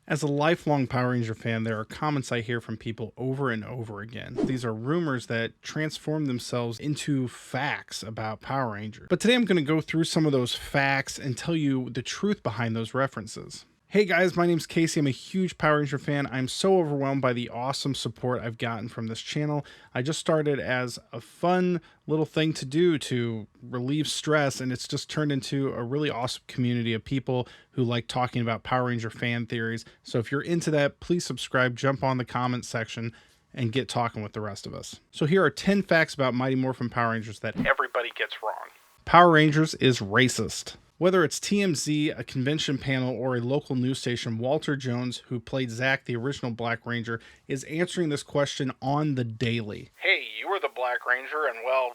As a lifelong Power Ranger fan, there are comments I hear from people over and over again. These are rumors that transform themselves into facts about Power Ranger. But today I'm going to go through some of those facts and tell you the truth behind those references. Hey guys, my name's Casey. I'm a huge Power Ranger fan. I'm so overwhelmed by the awesome support I've gotten from this channel. I just started as a fun little thing to do to relieve stress, and it's just turned into a really awesome community of people who like talking about Power Ranger fan theories. So if you're into that, please subscribe, jump on the comment section, and get talking with the rest of us. So here are 10 facts about Mighty Morphin Power Rangers that everybody gets wrong. Power Rangers is racist. Whether it's TMZ, a convention panel, or a local news station, Walter Jones, who played Zack, the original Black Ranger, is answering this question on the daily. Hey, you were the Black Ranger, and well,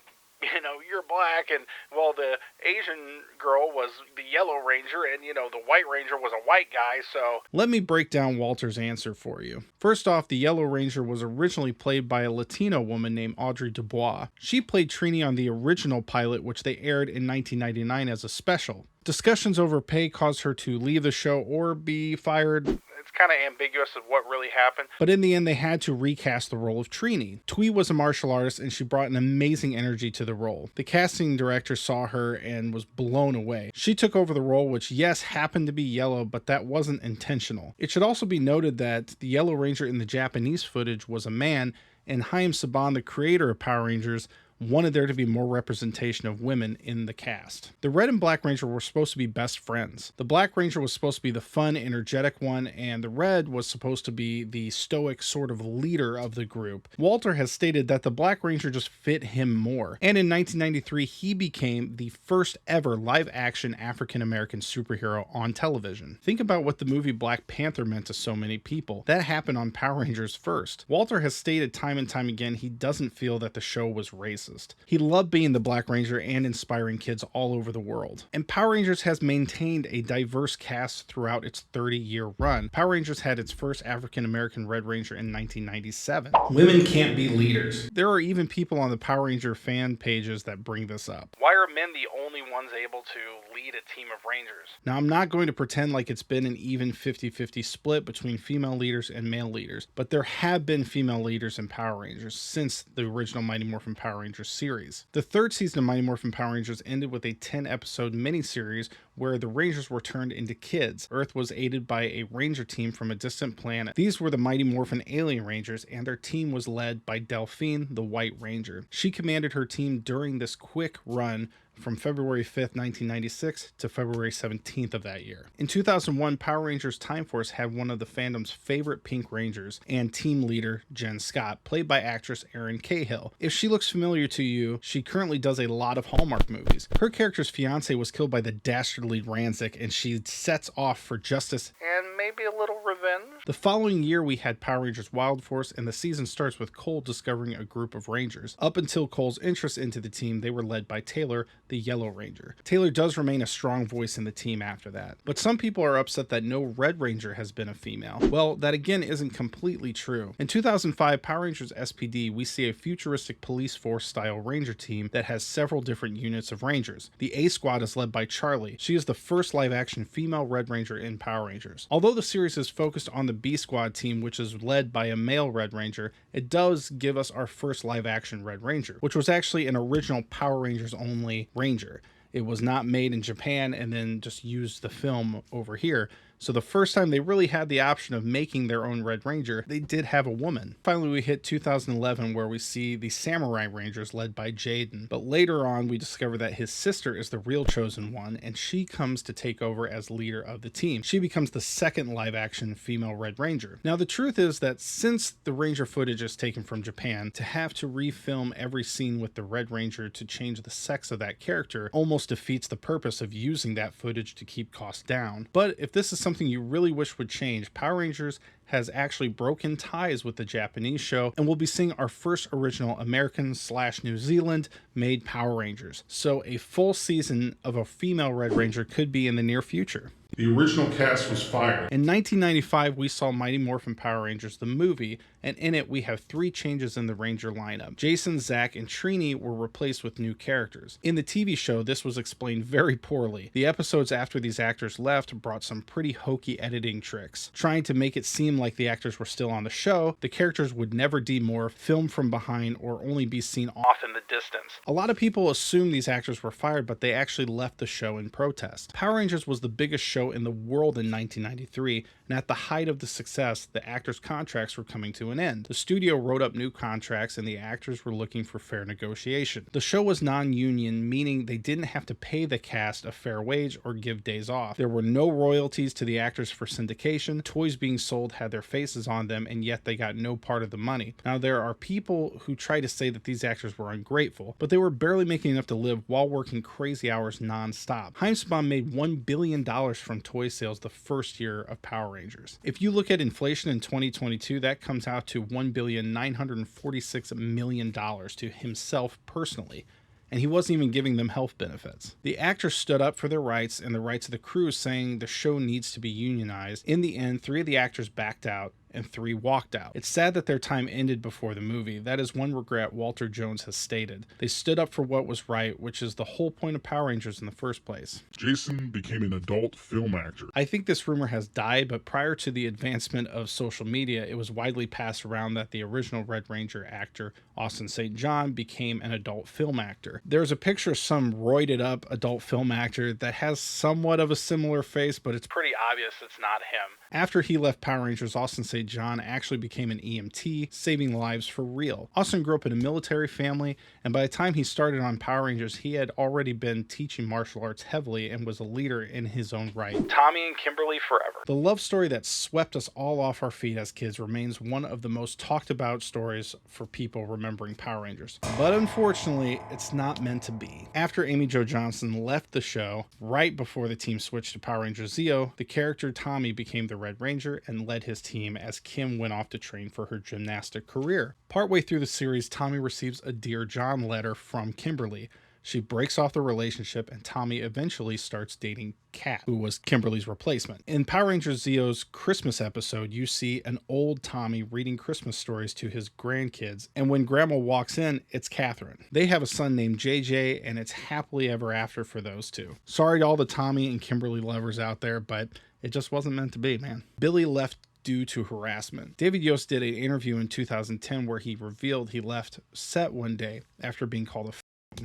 you're black, and well, the Asian girl was the Yellow Ranger, and the White Ranger was a white guy, so... Let me break down Walter's answer for you. First off, the Yellow Ranger was originally played by a Latino woman named Audrey Dubois. She played Trini on the original pilot, which they aired in 1999 as a special. Discussions over pay caused her to leave the show or be fired. It's kind of ambiguous of what really happened. But in the end, they had to recast the role of Trini. Twee was a martial artist, and she brought an amazing energy to the role. The casting director saw her and was blown away. She took over the role, which, yes, happened to be yellow, but that wasn't intentional. It should also be noted that the Yellow Ranger in the Japanese footage was a man, and Chaim Saban, the creator of Power Rangers, wanted there to be more representation of women in the cast. The Red and Black Ranger were supposed to be best friends. The Black Ranger was supposed to be the fun, energetic one, and the Red was supposed to be the stoic sort of leader of the group. Walter has stated that the Black Ranger just fit him more, and in 1993 he became the first ever live-action African-American superhero on television. Think about what the movie Black Panther meant to so many people. That happened on Power Rangers first. Walter has stated time and time again he doesn't feel that the show was racist. He loved being the Black Ranger and inspiring kids all over the world. And Power Rangers has maintained a diverse cast throughout its 30-year run. Power Rangers had its first African-American Red Ranger in 1997. Women can't be leaders. There are even people on the Power Ranger fan pages that bring this up. Why are men the only ones able to lead a team of Rangers? Now, I'm not going to pretend like it's been an even 50-50 split between female leaders and male leaders, but there have been female leaders in Power Rangers since the original Mighty Morphin Power Rangers series. The third season of Mighty Morphin Power Rangers ended with a 10-episode miniseries where the Rangers were turned into kids. Earth was aided by a Ranger team from a distant planet. These were the Mighty Morphin Alien Rangers, and their team was led by Delphine, the White Ranger. She commanded her team during this quick run from February 5th, 1996 to February 17th of that year. In 2001, Power Rangers Time Force had one of the fandom's favorite Pink Rangers and team leader, Jen Scott, played by actress Erin Cahill. If she looks familiar to you, she currently does a lot of Hallmark movies. Her character's fiance was killed by the dastardly Rancic, and she sets off for justice and maybe a little revenge. The following year, we had Power Rangers Wild Force, and the season starts with Cole discovering a group of Rangers. Up until Cole's interest into the team, they were led by Taylor, the Yellow Ranger. Taylor does remain a strong voice in the team after that. But some people are upset that no Red Ranger has been a female. Well, that again isn't completely true. In 2005, Power Rangers SPD, we see a futuristic police force style Ranger team that has several different units of Rangers. The A Squad is led by Charlie. She is the first live action female Red Ranger in Power Rangers. Although the series is focused on the B Squad team, which is led by a male Red Ranger, it does give us our first live action Red Ranger, which was actually an original Power Rangers only Ranger. It was not made in Japan and then just used the film over here. So the first time they really had the option of making their own Red Ranger, they did have a woman. Finally, we hit 2011 where we see the Samurai Rangers led by Jaden. But later on, we discover that his sister is the real chosen one, and she comes to take over as leader of the team. She becomes the second live-action female Red Ranger. Now, the truth is that since the Ranger footage is taken from Japan, to have to refilm every scene with the Red Ranger to change the sex of that character almost defeats the purpose of using that footage to keep costs down. But if this is something you really wish would change, Power Rangers has actually broken ties with the Japanese show, and we'll be seeing our first original American/New Zealand made Power Rangers. So a full season of a female Red Ranger could be in the near future. The original cast was fired. In 1995, we saw Mighty Morphin Power Rangers, the movie, and in it we have 3 changes in the Ranger lineup. Jason, Zach, and Trini were replaced with new characters. In the TV show, this was explained very poorly. The episodes after these actors left brought some pretty hokey editing tricks. Trying to make it seem like the actors were still on the show, the characters would never demorph, film from behind, or only be seen off in the distance. A lot of people assume these actors were fired, but they actually left the show in protest. Power Rangers was the biggest show in the world in 1993, and at the height of the success, the actors' contracts were coming to an end. The studio wrote up new contracts, and the actors were looking for fair negotiation. The show was non-union, meaning they didn't have to pay the cast a fair wage or give days off. There were no royalties to the actors for syndication. Toys being sold had their faces on them, and yet they got no part of the money. Now, there are people who try to say that these actors were ungrateful, but they were barely making enough to live while working crazy hours non-stop. Heimsbaum made $1 billion from toy sales the first year of Power Rangers. If you look at inflation in 2022, that comes out to $1,946 million to himself personally, and he wasn't even giving them health benefits. The actors stood up for their rights and the rights of the crew, saying the show needs to be unionized. In the end, 3 of the actors backed out and 3 walked out. It's sad that their time ended before the movie. That is one regret Walter Jones has stated. They stood up for what was right, which is the whole point of Power Rangers in the first place. Jason became an adult film actor. I think this rumor has died, but prior to the advancement of social media, it was widely passed around that the original Red Ranger actor, Austin St. John, became an adult film actor. There's a picture of some roided up adult film actor that has somewhat of a similar face, but it's pretty obvious it's not him. After he left Power Rangers, Austin St. John actually became an EMT, saving lives for real. Austin grew up in a military family, and by the time he started on Power Rangers, he had already been teaching martial arts heavily and was a leader in his own right. Tommy and Kimberly forever. The love story that swept us all off our feet as kids remains one of the most talked about stories for people remembering Power Rangers. But unfortunately, it's not meant to be. After Amy Jo Johnson left the show, right before the team switched to Power Rangers Zeo, the character Tommy became the Red Ranger and led his team as Kim went off to train for her gymnastic career. Partway through the series, Tommy receives a Dear John letter from Kimberly. She breaks off the relationship, and Tommy eventually starts dating Kat, who was Kimberly's replacement. In Power Rangers Zeo's Christmas episode, you see an old Tommy reading Christmas stories to his grandkids, and when Grandma walks in, it's Catherine. They have a son named JJ, and it's happily ever after for those two. Sorry to all the Tommy and Kimberly lovers out there, but it just wasn't meant to be, man. Billy left due to harassment. David Yost did an interview in 2010 where he revealed he left set one day after being called a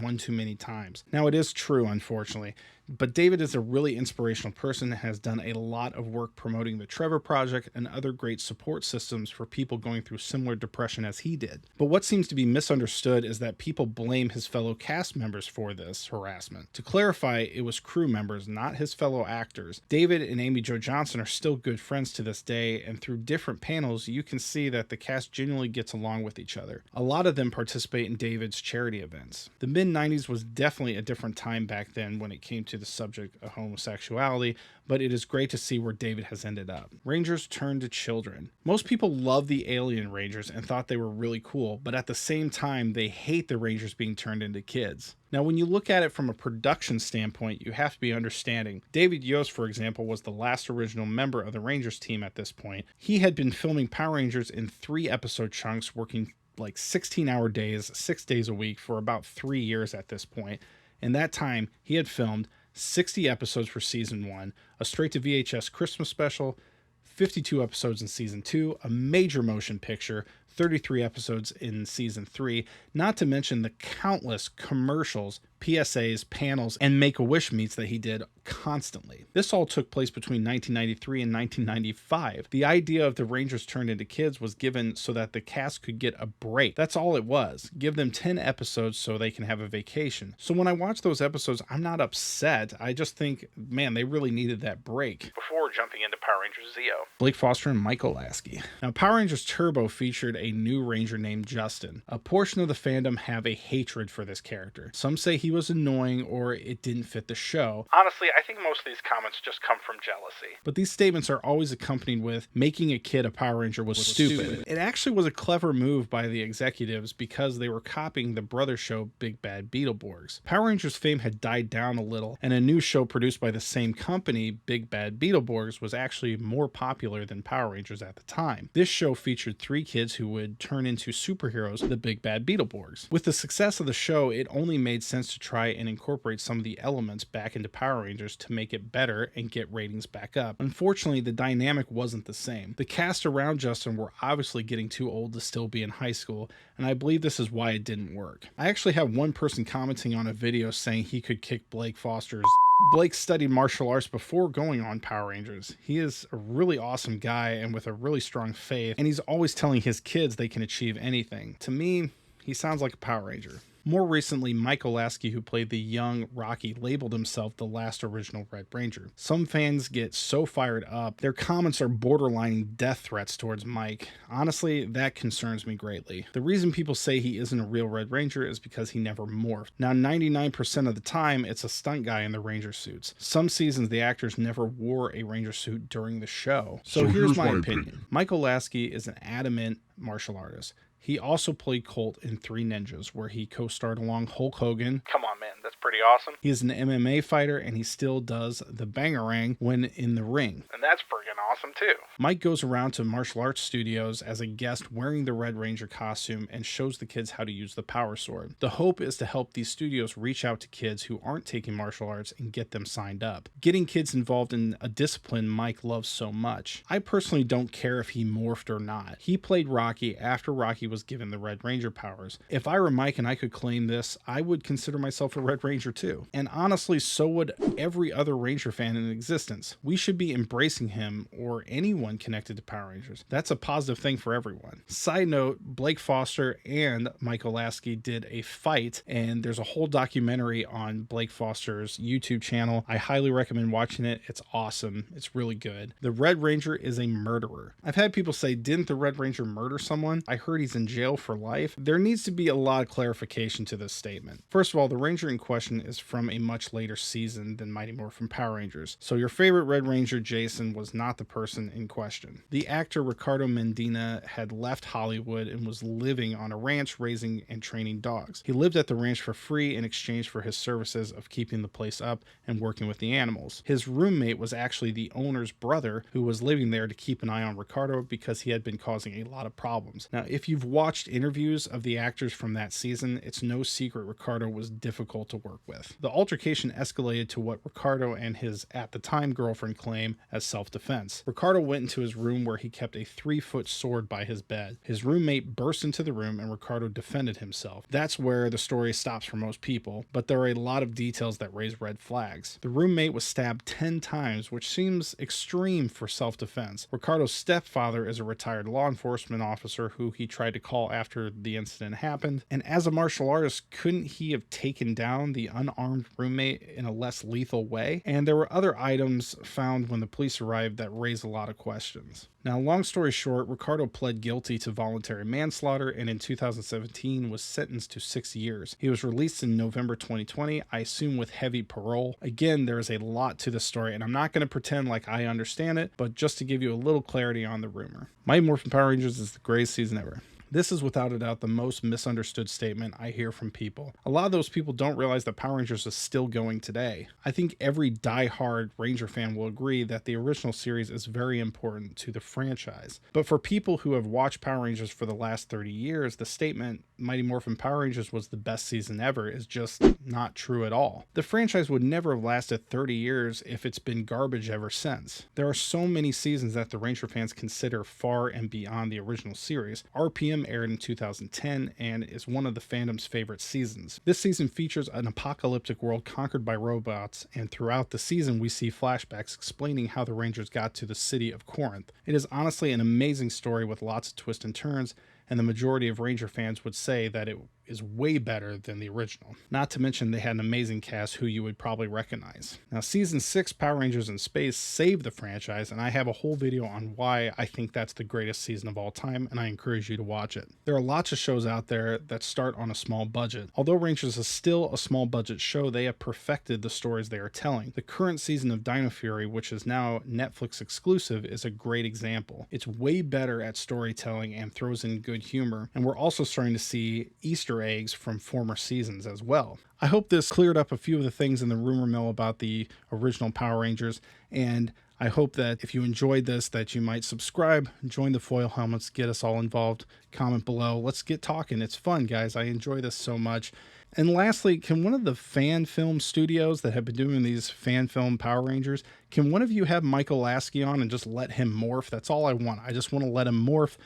one too many times. Now, it is true, unfortunately, but David is a really inspirational person and has done a lot of work promoting the Trevor Project and other great support systems for people going through similar depression as he did. But what seems to be misunderstood is that people blame his fellow cast members for this harassment. To clarify, it was crew members, not his fellow actors. David and Amy Jo Johnson are still good friends to this day, and through different panels, you can see that the cast genuinely gets along with each other. A lot of them participate in David's charity events. The mid-90s was definitely a different time back then when it came to the subject of homosexuality, but it is great to see where David has ended up. Rangers turn to children. Most people love the Alien Rangers and thought they were really cool, but at the same time, they hate the Rangers being turned into kids. Now, when you look at it from a production standpoint, you have to be understanding. David Yost, for example, was the last original member of the Rangers team at this point. He had been filming Power Rangers in 3-episode chunks, working like 16-hour days, 6 days a week for about 3 years at this point. In that time, he had filmed 60 episodes for season 1, a straight to VHS Christmas special, 52 episodes in season 2, a major motion picture, 33 episodes in season 3, not to mention the countless commercials, PSAs, panels, and Make-A-Wish meets that he did constantly. This all took place between 1993 and 1995. The idea of the Rangers turned into kids was given so that the cast could get a break. That's all it was. Give them 10 episodes so they can have a vacation. So when I watch those episodes, I'm not upset. I just think, man, they really needed that break. Before jumping into Power Rangers Zeo. Blake Foster and Michael Lasky. Now, Power Rangers Turbo featured a a new ranger named Justin. A portion of the fandom have a hatred for this character. Some say he was annoying or it didn't fit the show. Honestly, I think most of these comments just come from jealousy. But these statements are always accompanied with making a kid a Power Ranger was stupid. It actually was a clever move by the executives because they were copying the brother show Big Bad Beetleborgs. Power Rangers fame had died down a little, and a new show produced by the same company, Big Bad Beetleborgs, was actually more popular than Power Rangers at the time. This show featured 3 kids who would turn into superheroes, the Big Bad Beetleborgs. With the success of the show, it only made sense to try and incorporate some of the elements back into Power Rangers to make it better and get ratings back up. Unfortunately, the dynamic wasn't the same. The cast around Justin were obviously getting too old to still be in high school, and I believe this is why it didn't work. I actually have one person commenting on a video saying he could kick Blake Foster's. Blake studied martial arts before going on Power Rangers. He is a really awesome guy and with a really strong faith, and he's always telling his kids they can achieve anything. To me, he sounds like a Power Ranger. More recently, Mike Olasky, who played the young Rocky, labeled himself the last original Red Ranger. Some fans get so fired up, their comments are borderlining death threats towards Mike. Honestly, that concerns me greatly. The reason people say he isn't a real Red Ranger is because he never morphed. Now, 99% of the time, it's a stunt guy in the Ranger suits. Some seasons, the actors never wore a Ranger suit during the show. So here's my opinion. Mike Olasky is an adamant martial artist. He also played Colt in 3 Ninjas, where he co-starred along Hulk Hogan. Come on, man, that's pretty awesome. He is an MMA fighter, and he still does the bangarang when in the ring. And that's friggin' awesome, too. Mike goes around to martial arts studios as a guest wearing the Red Ranger costume and shows the kids how to use the power sword. The hope is to help these studios reach out to kids who aren't taking martial arts and get them signed up. Getting kids involved in a discipline Mike loves so much. I personally don't care if he morphed or not. He played Rocky after Rocky was given the Red Ranger powers. If I were Mike and I could claim this, I would consider myself a Red Ranger too. And honestly, so would every other Ranger fan in existence. We should be embracing him or anyone connected to Power Rangers. That's a positive thing for everyone. Side note, Blake Foster and Mike Olasky did a fight, and there's a whole documentary on Blake Foster's YouTube channel. I highly recommend watching it. It's awesome. It's really good. The Red Ranger is a murderer. I've had people say, didn't the Red Ranger murder someone? I heard he's in jail for life. There needs to be a lot of clarification to this statement. First of all, the Ranger in question is from a much later season than Mighty Morphin Power Rangers, so your favorite Red Ranger, Jason, was not the person in question. The actor Ricardo Mendina had left Hollywood and was living on a ranch raising and training dogs. He lived at the ranch for free in exchange for his services of keeping the place up and working with the animals. His roommate was actually the owner's brother, who was living there to keep an eye on Ricardo because he had been causing a lot of problems. Now, if you've watched interviews of the actors from that season, it's no secret Ricardo was difficult to work with. The altercation escalated to what Ricardo and his at the time girlfriend claim as self-defense. Ricardo went into his room where he kept a 3-foot sword by his bed. His roommate burst into the room and Ricardo defended himself. That's where the story stops for most people, but there are a lot of details that raise red flags. The roommate was stabbed 10 times, which seems extreme for self-defense. Ricardo's stepfather is a retired law enforcement officer who he tried to call after the incident happened, and as a martial artist, couldn't he have taken down the unarmed roommate in a less lethal way? And there were other items found when the police arrived that raised a lot of questions. Now, long story short, Ricardo pled guilty to voluntary manslaughter and in 2017 was sentenced to 6 years. He was released in November 2020, I assume with heavy parole. Again, there is a lot to the story, and I'm not going to pretend like I understand it, but just to give you a little clarity on the rumor. Mighty Morphin Power Rangers is the greatest season ever. This is without a doubt the most misunderstood statement I hear from people. A lot of those people don't realize that Power Rangers is still going today. I think every die-hard Ranger fan will agree that the original series is very important to the franchise. But for people who have watched Power Rangers for the last 30 years, the statement, Mighty Morphin Power Rangers was the best season ever, is just not true at all. The franchise would never have lasted 30 years if it's been garbage ever since. There are so many seasons that the Ranger fans consider far and beyond the original series. RPM aired in 2010 and is one of the fandom's favorite seasons. This season features an apocalyptic world conquered by robots, and throughout the season we see flashbacks explaining how the Rangers got to the city of Corinth. It is honestly an amazing story with lots of twists and turns, and the majority of Ranger fans would say that it is way better than the original. Not to mention they had an amazing cast who you would probably recognize. Now, season 6 Power Rangers in Space saved the franchise, and I have a whole video on why I think that's the greatest season of all time, and I encourage you to watch it. There are lots of shows out there that start on a small budget. Although Rangers is still a small budget show, they have perfected the stories they are telling. The current season of Dino Fury, which is now Netflix exclusive, is a great example. It's way better at storytelling and throws in good humor, and we're also starting to see Easter eggs from former seasons as well. I hope this cleared up a few of the things in the rumor mill about the original Power Rangers, and I hope that if you enjoyed this, that you might subscribe, join the Foil Helmets, get us all involved, comment below. Let's get talking. It's fun, guys. I enjoy this so much. And lastly, can one of the fan film studios that have been doing these fan film Power Rangers, can one of you have Michael Lasky on and just let him morph? That's all I want. I just want to let him morph,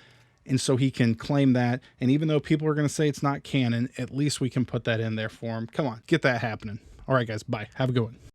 and so he can claim that. And even though people are going to say it's not canon, at least we can put that in there for him. Come on, get that happening. All right, guys, bye. Have a good one.